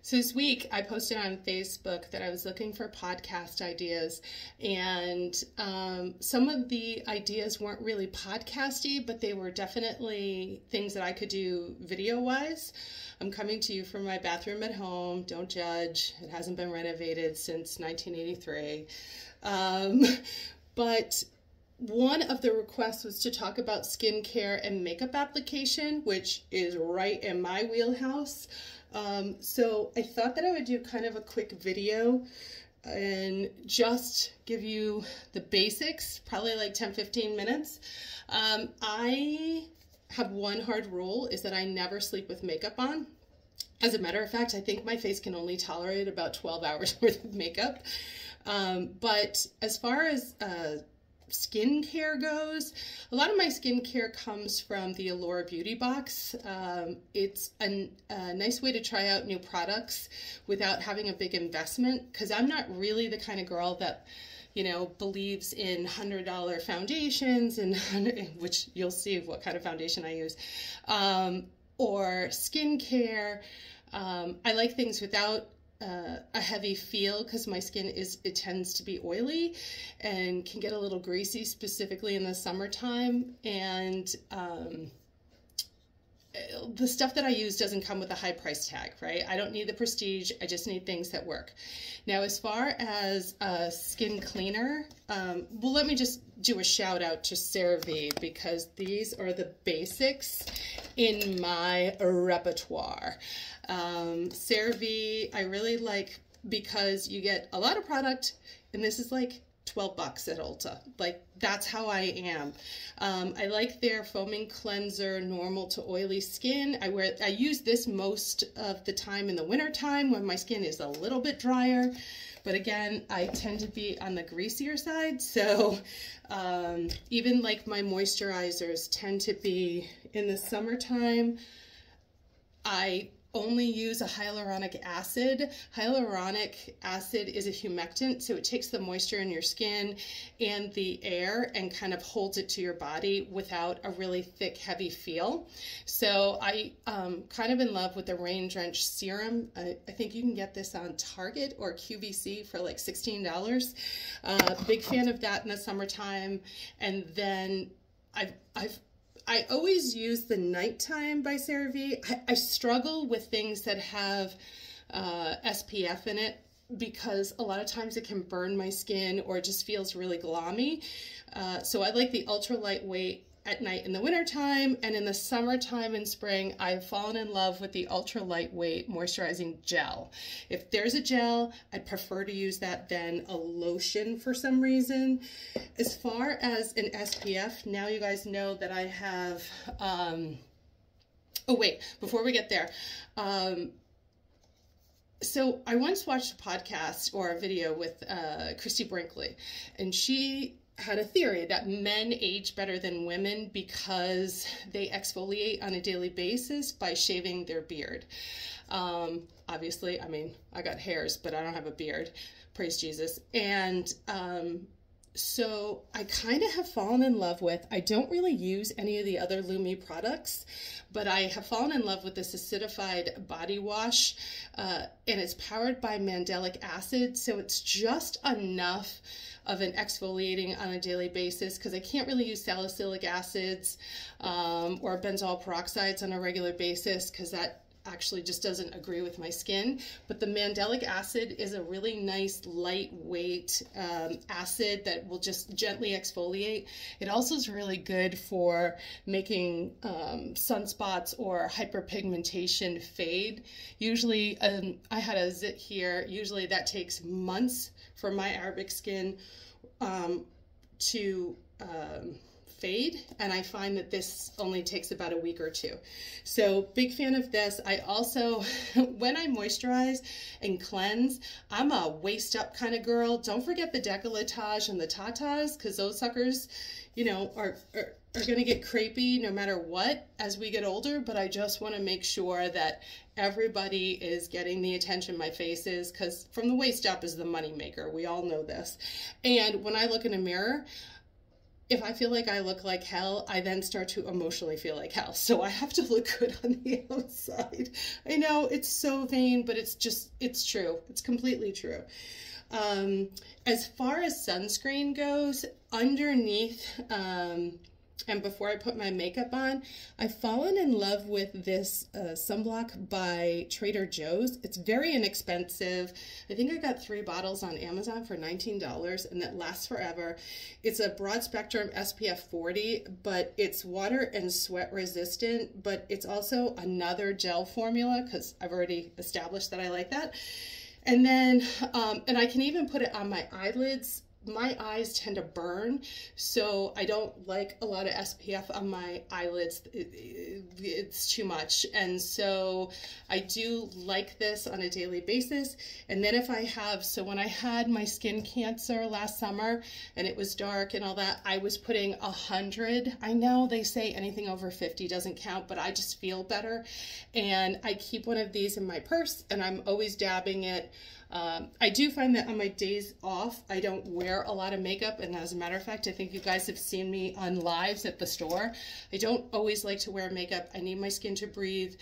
So this week I posted on Facebook that I was looking for podcast ideas, and some of the ideas weren't really podcasty, but they were definitely things that I could do video-wise. I'm coming to you from my bathroom at home. Don't judge. It hasn't been renovated since 1983. But one of the requests was to talk about skincare and makeup application, which is right in my wheelhouse. So I thought that I would do kind of a quick video and just give you the basics, probably like 10-15 minutes. I have one hard rule, is that I never sleep with makeup on. As a matter of fact, I think my face can only tolerate about 12 hours worth of makeup. But as far as skincare goes, a lot of my skincare comes from the Allure Beauty Box. It's a nice way to try out new products without having a big investment, because I'm not really the kind of girl that, you know, believes in $100 foundations, and which you'll see what kind of foundation I use, or skincare. I like things without a heavy feel, because my skin tends to be oily and can get a little greasy, specifically in the summertime. And the stuff that I use doesn't come with a high price tag, right? I don't need the prestige. I just need things that work. Now, as far as a skin cleaner, well, let me just do a shout out to CeraVe, because these are the basics in my repertoire. CeraVe I really like because you get a lot of product, and this is like 12 bucks at Ulta. Like, that's how I am. I like their foaming cleanser, normal to oily skin. I use this most of the time in the winter time when my skin is a little bit drier. But again, I tend to be on the greasier side. So even like my moisturizers tend to be in the summertime. I only use a hyaluronic acid. Hyaluronic acid is a humectant, so it takes the moisture in your skin and the air and kind of holds it to your body without a really thick, heavy feel. So I kind of in love with the Rain Drench Serum. I think you can get this on Target or QVC for like $16. Big fan of that in the summertime. And then I always use the Nighttime by CeraVe. I struggle with things that have SPF in it, because a lot of times it can burn my skin or it just feels really glommy. So I like the ultra lightweight at night in the wintertime, and in the summertime and spring, I've fallen in love with the ultra lightweight moisturizing gel. If there's a gel, I'd prefer to use that than a lotion for some reason. As far as an SPF, now you guys know that I have, oh wait, before we get there, so I once watched a podcast or a video with Christy Brinkley, and she had a theory that men age better than women because they exfoliate on a daily basis by shaving their beard. Obviously, I mean, I got hairs, but I don't have a beard. Praise Jesus. And so I kind of have fallen in love with, I don't really use any of the other Lumi products, but I have fallen in love with this acidified body wash, and it's powered by mandelic acid. So it's just enough of an exfoliating on a daily basis, because I can't really use salicylic acids or benzoyl peroxides on a regular basis, because that actually just doesn't agree with my skin. But the mandelic acid is a really nice lightweight acid that will just gently exfoliate. It also is really good for making sunspots or hyperpigmentation fade. Usually, I had a zit here. Usually that takes months for my Arabic skin to fade, and I find that this only takes about a week or two. So big fan of this. I also, when I moisturize and cleanse, I'm a waist up kind of girl. Don't forget the décolletage and the tatas, because those suckers, you know, are going to get crepey no matter what as we get older. But I just want to make sure that everybody is getting the attention my face is, because from the waist up is the money maker. We all know this. And when I look in a mirror, if I feel like I look like hell, I then start to emotionally feel like hell. So I have to look good on the outside. I know it's so vain, but it's true. It's completely true. As far as sunscreen goes, underneath, and before I put my makeup on, I've fallen in love with this sunblock by Trader Joe's. It's very inexpensive. I think I got 3 bottles on Amazon for $19, and that lasts forever. It's a broad spectrum SPF 40, but it's water and sweat resistant, but it's also another gel formula because I've already established that I like that. And then, and I can even put it on my eyelids. My eyes tend to burn, so I don't like a lot of SPF on my eyelids. It's too much. And so I do like this on a daily basis. And then if I have, so when I had my skin cancer last summer and it was dark and all that, I was putting 100. I know they say anything over 50 doesn't count, but I just feel better. And I keep one of these in my purse and I'm always dabbing it. I do find that on my days off, I don't wear a lot of makeup. And as a matter of fact, I think you guys have seen me on lives at the store. I don't always like to wear makeup. I need my skin to breathe.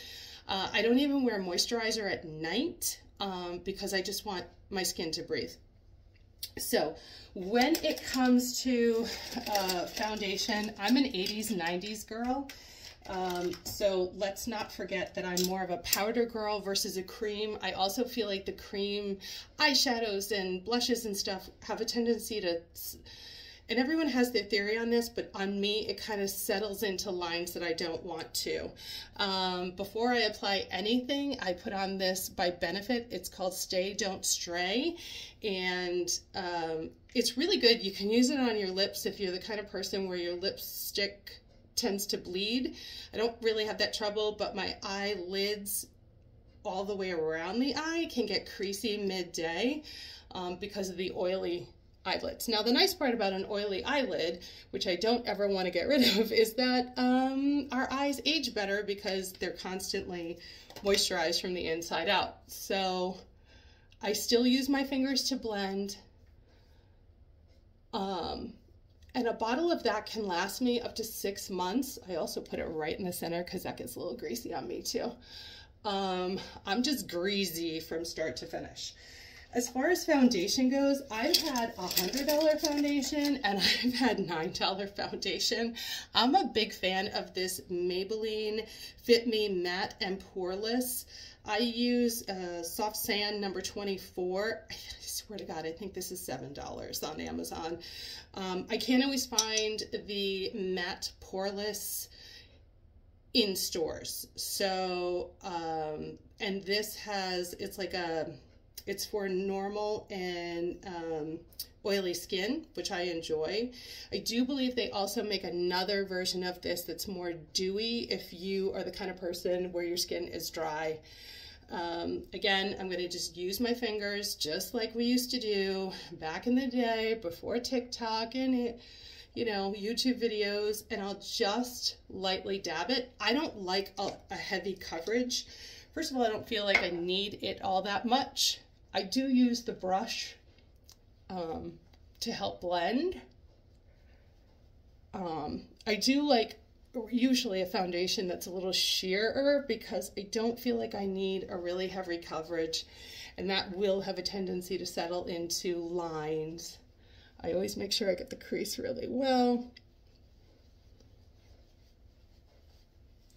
I don't even wear moisturizer at night because I just want my skin to breathe. So when it comes to foundation, I'm an 80s, 90s girl. So let's not forget that I'm more of a powder girl versus a cream. I also feel like the cream eyeshadows and blushes and stuff have a tendency to, and everyone has their theory on this, but on me, it kind of settles into lines that I don't want to. Before I apply anything, I put on this by Benefit. It's called Stay Don't Stray. And it's really good. You can use it on your lips if you're the kind of person where your lipstick tends to bleed. I don't really have that trouble, but my eyelids all the way around the eye can get creasy midday because of the oily eyelids. Now, the nice part about an oily eyelid, which I don't ever want to get rid of, is that our eyes age better because they're constantly moisturized from the inside out. So I still use my fingers to blend. And a bottle of that can last me up to 6 months. I also put it right in the center because that gets a little greasy on me too. I'm just greasy from start to finish. As far as foundation goes, I've had a $100 foundation and I've had $9 foundation. I'm a big fan of this Maybelline Fit Me Matte and Poreless. I use Soft Sand number 24. I swear to God, I think this is $7 on Amazon. I can't always find the matte poreless in stores. So, and this has, it's for normal and oily skin, which I enjoy. I do believe they also make another version of this that's more dewy if you are the kind of person where your skin is dry. Again, I'm going to just use my fingers just like we used to do back in the day before TikTok and, you know, YouTube videos, and I'll just lightly dab it. I don't like a heavy coverage. First of all, I don't feel like I need it all that much. I do use the brush to help blend. I do like usually a foundation that's a little sheerer because I don't feel like I need a really heavy coverage, and that will have a tendency to settle into lines. I always make sure I get the crease really well.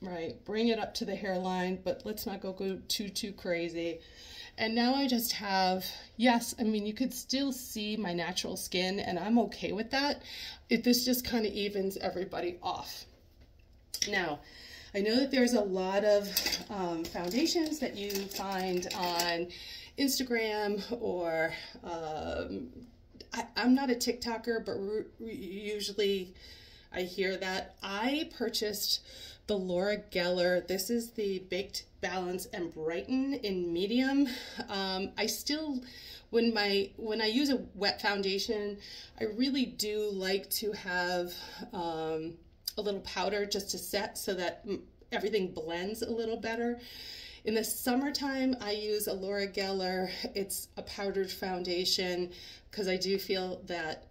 Right, bring it up to the hairline, but let's not go too crazy. And now I just have, yes, I mean, you could still see my natural skin, and I'm okay with that. This just kind of evens everybody off. Now, I know that there's a lot of foundations that you find on Instagram or, I'm not a TikToker, but usually I hear that. I purchased the Laura Geller. This is the Baked Balance and Brighten in medium. I still, when I use a wet foundation, I really do like to have a little powder just to set so that everything blends a little better. In the summertime, I use a Laura Geller. It's a powdered foundation because I do feel that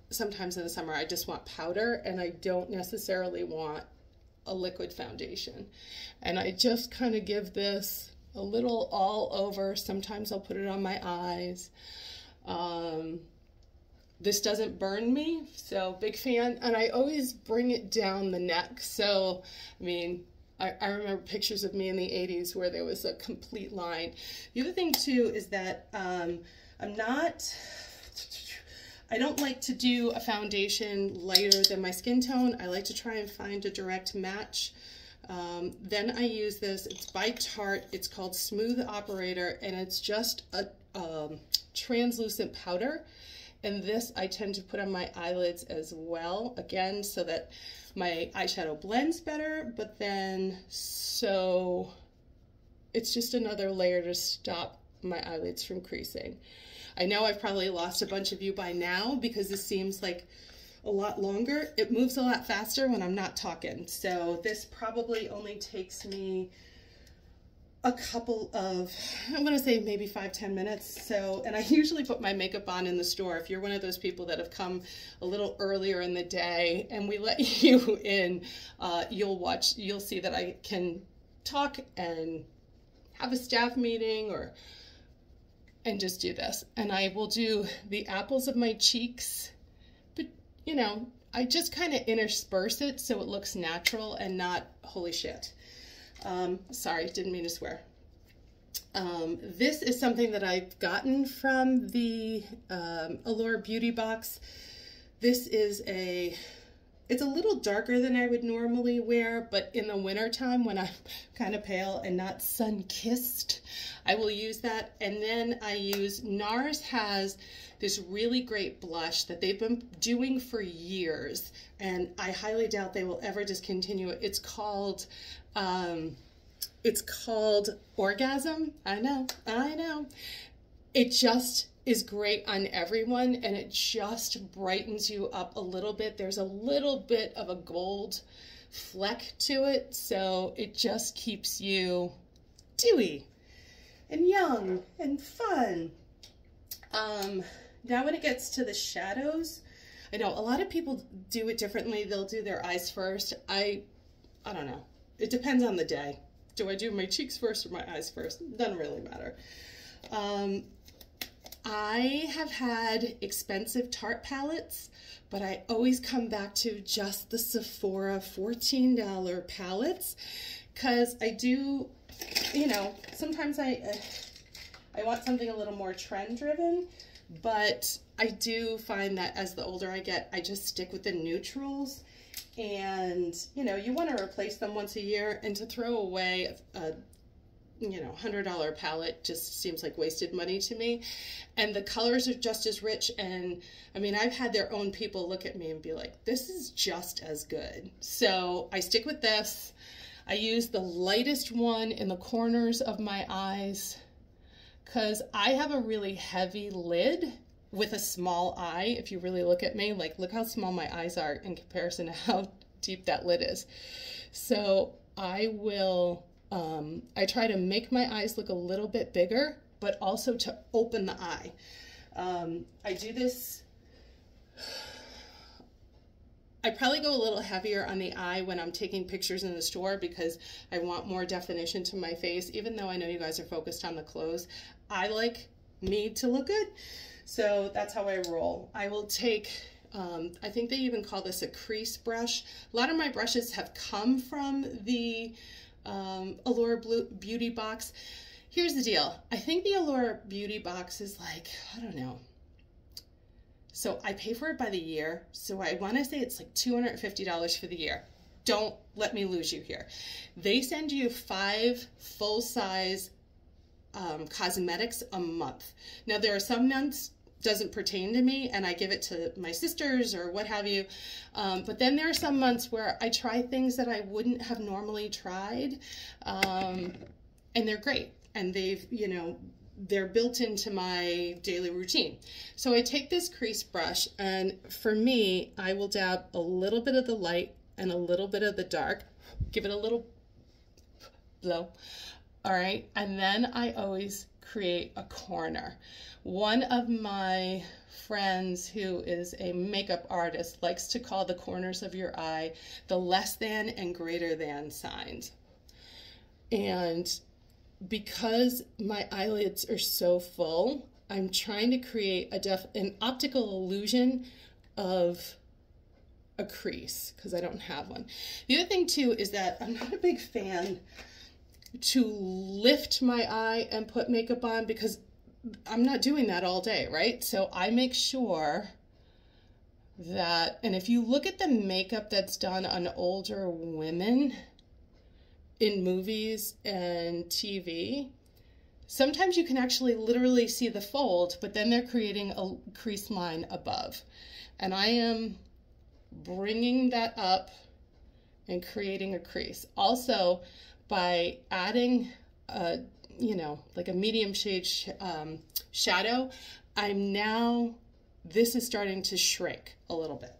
sometimes in the summer I just want powder and I don't necessarily want a liquid foundation. And I just kind of give this a little all over. Sometimes I'll put it on my eyes. This doesn't burn me, so big fan. And I always bring it down the neck. So, I mean, I remember pictures of me in the 80s where there was a complete line. The other thing too is that I don't like to do a foundation lighter than my skin tone. I like to try and find a direct match. Then I use this, it's by Tarte, it's called Smooth Operator, and it's just a translucent powder. And this I tend to put on my eyelids as well, again, so that my eyeshadow blends better, but then so it's just another layer to stop my eyelids from creasing. I know I've probably lost a bunch of you by now because this seems like a lot longer. It moves a lot faster when I'm not talking. So this probably only takes me a couple of, I'm gonna say maybe 5-10 minutes. So, and I usually put my makeup on in the store. If you're one of those people that have come a little earlier in the day and we let you in, you'll see that I can talk and have a staff meeting and just do this. And I will do the apples of my cheeks, but you know, I just kind of intersperse it so it looks natural and not holy shit. Sorry, didn't mean to swear. This is something that I've gotten from the Allure Beauty Box. This is it's a little darker than I would normally wear, but in the winter time when I'm kind of pale and not sun-kissed, I will use that. And then I use, NARS has this really great blush that they've been doing for years, and I highly doubt they will ever discontinue it. It's called Orgasm. I know. It just is great on everyone, and it just brightens you up a little bit. There's a little bit of a gold fleck to it, so it just keeps you dewy and young and fun. Now when it gets to the shadows, I know a lot of people do it differently. They'll do their eyes first. I don't know. It depends on the day. Do I do my cheeks first or my eyes first? Doesn't really matter. I have had expensive Tarte palettes, but I always come back to just the Sephora $14 palettes, because I do, you know, sometimes I want something a little more trend driven, but I do find that as the older I get, I just stick with the neutrals. And, you know, you want to replace them once a year, and to throw away a you know, $100 palette just seems like wasted money to me. And the colors are just as rich. And I mean, I've had their own people look at me and be like, this is just as good. So I stick with this. I use the lightest one in the corners of my eyes because I have a really heavy lid with a small eye. If you really look at me, like, look how small my eyes are in comparison to how deep that lid is. So I will, I try to make my eyes look a little bit bigger, but also to open the eye. I do this, I probably go a little heavier on the eye when I'm taking pictures in the store because I want more definition to my face. Even though I know you guys are focused on the clothes, I like me to look good. So that's how I roll. I will take, I think they even call this a crease brush. A lot of my brushes have come from the Allure Beauty Box. Here's the deal. I think the Allure Beauty Box is like, I don't know. So I pay for it by the year. So I want to say it's like $250 for the year. Don't let me lose you here. They send you 5 full-size cosmetics a month. Now there are some months doesn't pertain to me and I give it to my sisters or what have you. But then there are some months where I try things that I wouldn't have normally tried. And they're great. And they've, you know, they're built into my daily routine. So I take this crease brush, and for me, I will dab a little bit of the light and a little bit of the dark, give it a little blow. All right. And then I always create a corner. One of my friends who is a makeup artist likes to call the corners of your eye the less than and greater than signs. And because my eyelids are so full, I'm trying to create an optical illusion of a crease because I don't have one. The other thing too is that I'm not a big fan to lift my eye and put makeup on because I'm not doing that all day, right? So I make sure that, and if you look at the makeup that's done on older women in movies and TV, sometimes you can actually literally see the fold, but then they're creating a crease line above. And I am bringing that up and creating a crease. Also, by adding like a medium shade shadow, this is starting to shrink a little bit.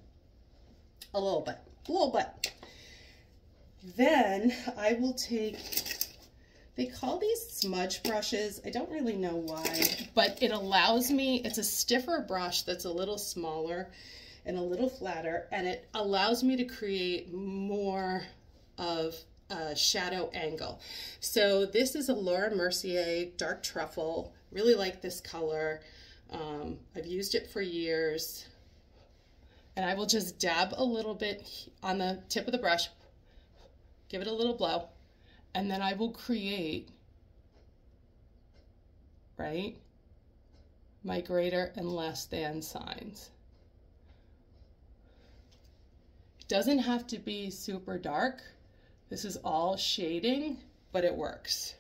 Then I will take, they call these smudge brushes. I don't really know why, but it allows me, it's a stiffer brush that's a little smaller and a little flatter, and it allows me to create more of a shadow angle. So this is a Laura Mercier Dark Truffle. Really like this color. I've used it for years. And I will just dab a little bit on the tip of the brush, give it a little blow, and then I will create, right, my greater and less than signs. It doesn't have to be super dark. This is all shading, but it works.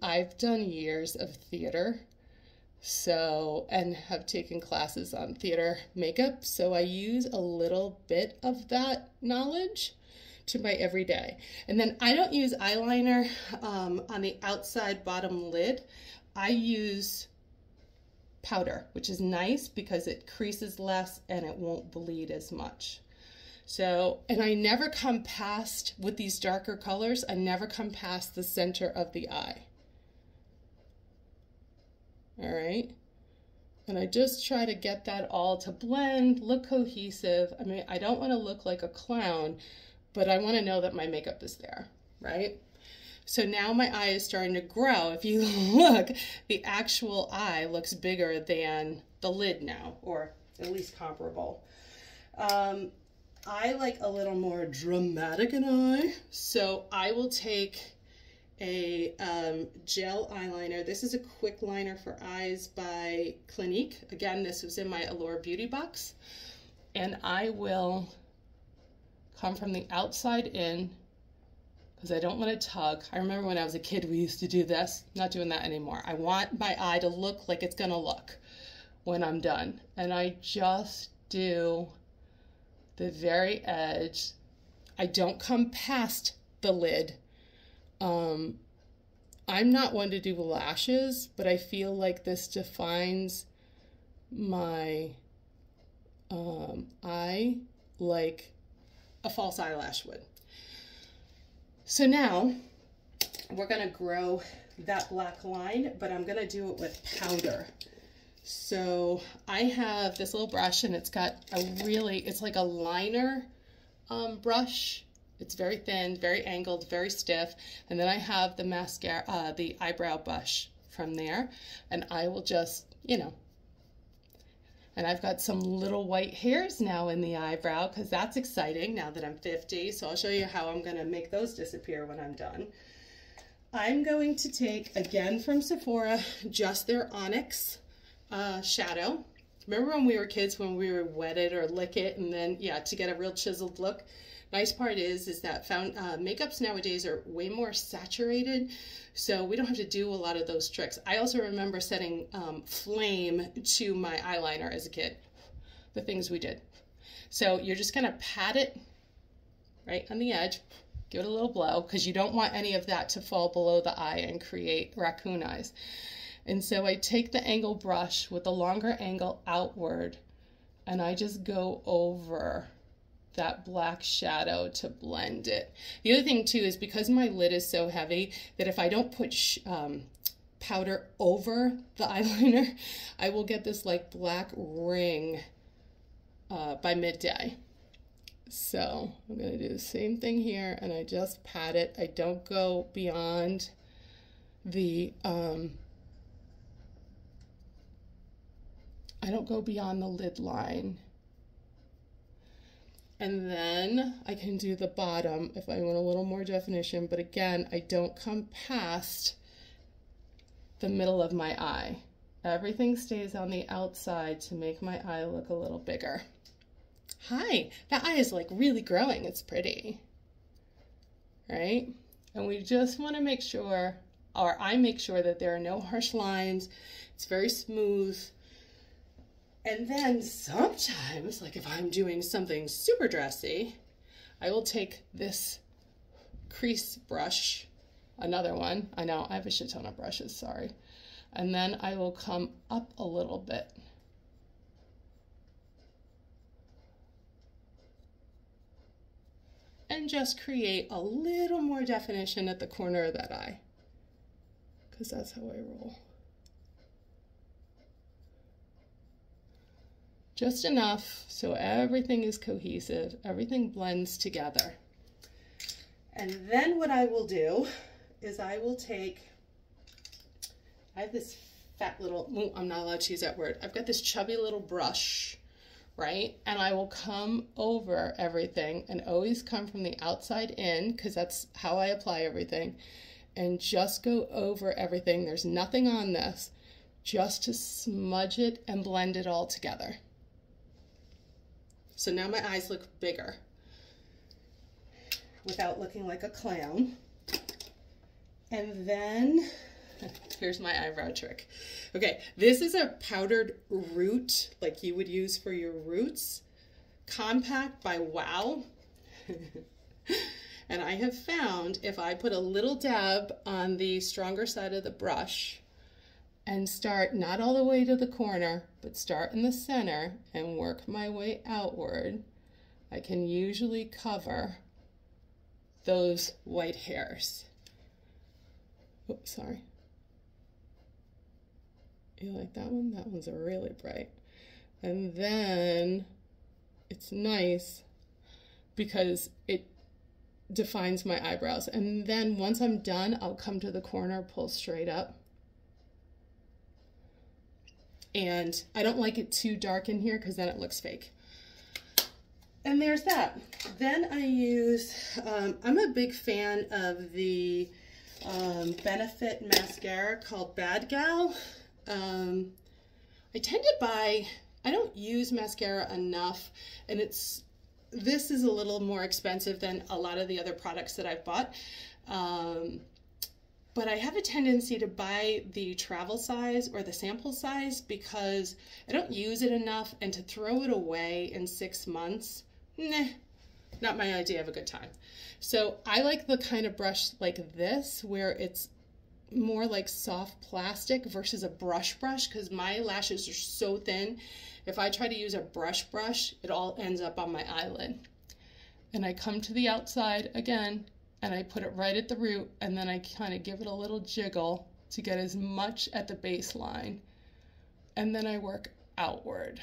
I've done years of theater, and have taken classes on theater makeup, so I use a little bit of that knowledge to my everyday. And then I don't use eyeliner on the outside bottom lid. I use powder, which is nice because it creases less and it won't bleed as much. So, and I never come past, with these darker colors, I never come past the center of the eye. All right. And I just try to get that all to blend, look cohesive. I mean, I don't want to look like a clown, but I want to know that my makeup is there, right? So now my eye is starting to grow. If you look, the actual eye looks bigger than the lid now, or at least comparable. I like a little more dramatic an eye, so I will take a gel eyeliner. This is a quick liner for eyes by Clinique. Again, this was in my Allure Beauty box. And I will come from the outside in, because I don't want to tug. I remember when I was a kid, we used to do this. Not doing that anymore. I want my eye to look like it's gonna look when I'm done. And I just do the very edge. I don't come past the lid. I'm not one to do lashes, but I feel like this defines my eye like a false eyelash would. So now we're gonna grow that black line, but I'm gonna do it with powder. So I have this little brush, and it's got it's like a liner brush. It's very thin, very angled, very stiff. And then I have the mascara, the eyebrow brush from there. And I will just, and I've got some little white hairs now in the eyebrow, because that's exciting now that I'm 50. So I'll show you how I'm going to make those disappear when I'm done. I'm going to take, again from Sephora, just their Onyx shadow. Remember when we were kids, when we would wet it or lick it, and then, yeah, to get a real chiseled look? Nice part is that makeups nowadays are way more saturated, so we don't have to do a lot of those tricks. I also remember setting flame to my eyeliner as a kid, the things we did. So you're just gonna pat it right on the edge, give it a little blow, because you don't want any of that to fall below the eye and create raccoon eyes. And so I take the angle brush with the longer angle outward, and I just go over that black shadow to blend it. The other thing too is because my lid is so heavy that if I don't put powder over the eyeliner, I will get this like black ring by midday. So I'm going to do the same thing here, and I just pat it. I don't go beyond the lid line. And then I can do the bottom if I want a little more definition, but again, I don't come past the middle of my eye. Everything stays on the outside to make my eye look a little bigger. Hi, that eye is like really growing. It's pretty, right? And we just want to make sure, or I make sure, that there are no harsh lines. It's very smooth. And then sometimes, like if I'm doing something super dressy, I will take this crease brush, another one. I know I have a shit ton of brushes, sorry. And then I will come up a little bit. And just create a little more definition at the corner of that eye, because that's how I roll. Just enough so everything is cohesive, everything blends together. And then what I will do is I will take, I have this fat little, oh, I'm not allowed to use that word. I've got this chubby little brush, right? And I will come over everything and always come from the outside in, because that's how I apply everything, and just go over everything. There's nothing on this, just to smudge it and blend it all together. So now my eyes look bigger without looking like a clown. And then here's my eyebrow trick. Okay, this is a powdered root, like you would use for your roots, compact by Wow. And I have found if I put a little dab on the stronger side of the brush and start not all the way to the corner, but start in the center and work my way outward, I can usually cover those white hairs. Oops, sorry. You like that one? That one's really bright. And then it's nice because it defines my eyebrows. And then once I'm done, I'll come to the corner, pull straight up. And I don't like it too dark in here because then it looks fake. And there's that. Then I use, I'm a big fan of the Benefit mascara called Bad Gal. I tend to buy, I don't use mascara enough, and this is a little more expensive than a lot of the other products that I've bought. But I have a tendency to buy the travel size or the sample size because I don't use it enough, and to throw it away in 6 months, nah, not my idea of a good time. So I like the kind of brush like this where it's more like soft plastic versus a brush, because my lashes are so thin. If I try to use a brush, it all ends up on my eyelid. And I come to the outside again, and I put it right at the root, and then I kind of give it a little jiggle to get as much at the baseline. And then I work outward.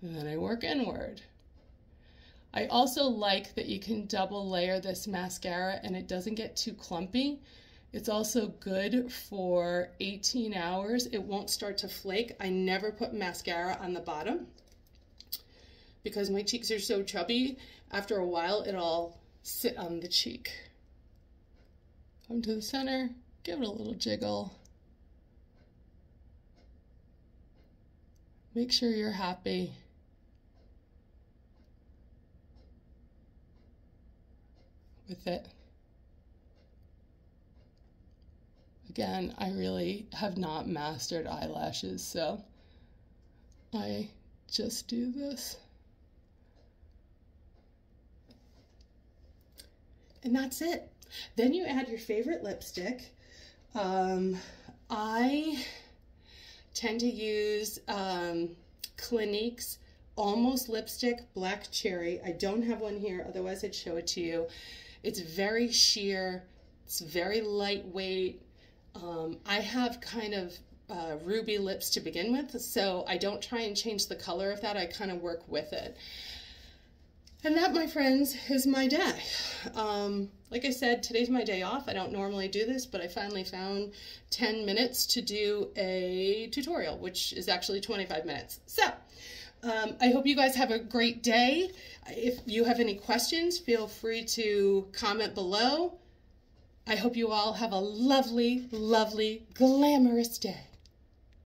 And then I work inward. I also like that you can double layer this mascara and it doesn't get too clumpy. It's also good for 18 hours. It won't start to flake. I never put mascara on the bottom because my cheeks are so chubby. After a while, it'll sit on the cheek. Come to the center, give it a little jiggle. Make sure you're happy. With it. Again, I really have not mastered eyelashes, so I just do this. And that's it. Then you add your favorite lipstick. I tend to use Clinique's almost lipstick, black cherry. I don't have one here, otherwise I'd show it to you. It's very sheer, it's very lightweight. I have kind of ruby lips to begin with, so I don't try and change the color of that. I kind of work with it. And that, my friends, is my day. Like I said, today's my day off. I don't normally do this, but I finally found 10 minutes to do a tutorial, which is actually 25 minutes. So, I hope you guys have a great day. If you have any questions, feel free to comment below. I hope you all have a lovely, lovely, glamorous day.